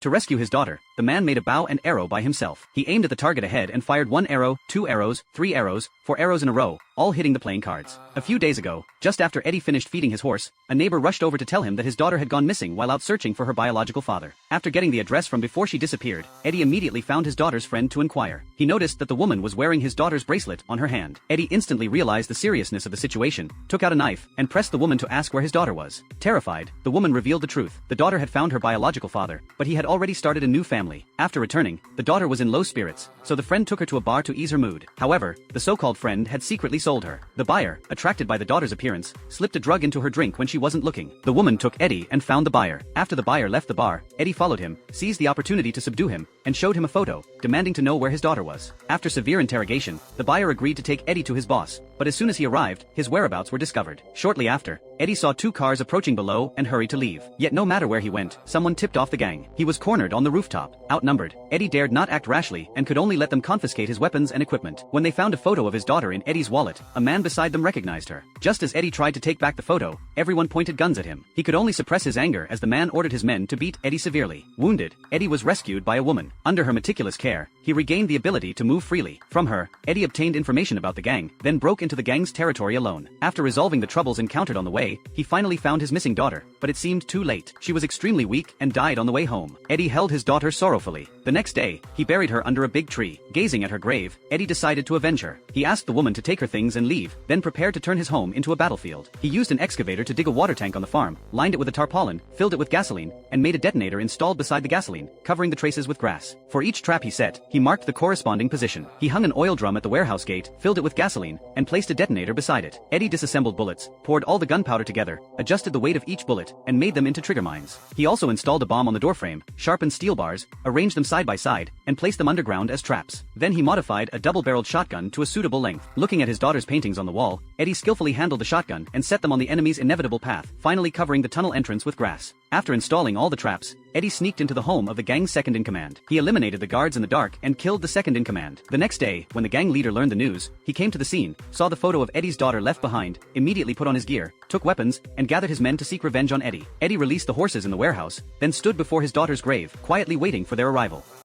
To rescue his daughter, the man made a bow and arrow by himself. He aimed at the target ahead and fired 1 arrow, 2 arrows, 3 arrows, 4 arrows in a row, all hitting the playing cards. A few days ago, just after Eddie finished feeding his horse, a neighbor rushed over to tell him that his daughter had gone missing while out searching for her biological father. After getting the address from before she disappeared, Eddie immediately found his daughter's friend to inquire. He noticed that the woman was wearing his daughter's bracelet on her hand. Eddie instantly realized the seriousness of the situation, took out a knife, and pressed the woman to ask where his daughter was. Terrified, the woman revealed the truth. The daughter had found her biological father, but he had already started a new family. After returning, the daughter was in low spirits, so the friend took her to a bar to ease her mood. However, the so-called friend had secretly sold her. The buyer, attracted by the daughter's appearance, slipped a drug into her drink when she wasn't looking. The woman took Eddie and found the buyer. After the buyer left the bar, Eddie followed him, seized the opportunity to subdue him, and showed him a photo, demanding to know where his daughter was. After severe interrogation, the buyer agreed to take Eddie to his boss, but as soon as he arrived, his whereabouts were discovered. Shortly after, Eddie saw 2 cars approaching below and hurried to leave. Yet no matter where he went, someone tipped off the gang. He was cornered on the rooftop. Outnumbered, Eddie dared not act rashly and could only let them confiscate his weapons and equipment. When they found a photo of his daughter in Eddie's wallet, a man beside them recognized her. Just as Eddie tried to take back the photo, everyone pointed guns at him. He could only suppress his anger as the man ordered his men to beat Eddie severely. Wounded, Eddie was rescued by a woman. Under her meticulous care, he regained the ability to move freely. From her, Eddie obtained information about the gang, then broke into the gang's territory alone. After resolving the troubles encountered on the way, he finally found his missing daughter, but it seemed too late. She was extremely weak and died on the way home. Eddie held his daughter sorrowfully. The next day, he buried her under a big tree. Gazing at her grave, Eddie decided to avenge her. He asked the woman to take her things and leave, then prepared to turn his home into a battlefield. He used an excavator to dig a water tank on the farm, lined it with a tarpaulin, filled it with gasoline, and made a detonator installed beside the gasoline, covering the traces with grass. For each trap he set, he marked the corresponding position. He hung an oil drum at the warehouse gate, filled it with gasoline, and placed a detonator beside it. Eddie disassembled bullets, poured all the gunpowder together, adjusted the weight of each bullet, and made them into trigger mines. He also installed a bomb on the doorframe, sharpened steel bars, arranged them side by side, and placed them underground as traps. Then he modified a double-barreled shotgun to a suitable length. Looking at his daughter's paintings on the wall, Eddie skillfully handled the shotgun and set them on the enemy's inevitable path, finally covering the tunnel entrance with grass. After installing all the traps, Eddie sneaked into the home of the gang's second-in-command. He eliminated the guards in the dark and killed the second-in-command. The next day, when the gang leader learned the news, he came to the scene, saw the photo of Eddie's daughter left behind, immediately put on his gear, took weapons, and gathered his men to seek revenge on Eddie. Eddie released the horses in the warehouse, then stood before his daughter's grave, quietly waiting for their arrival.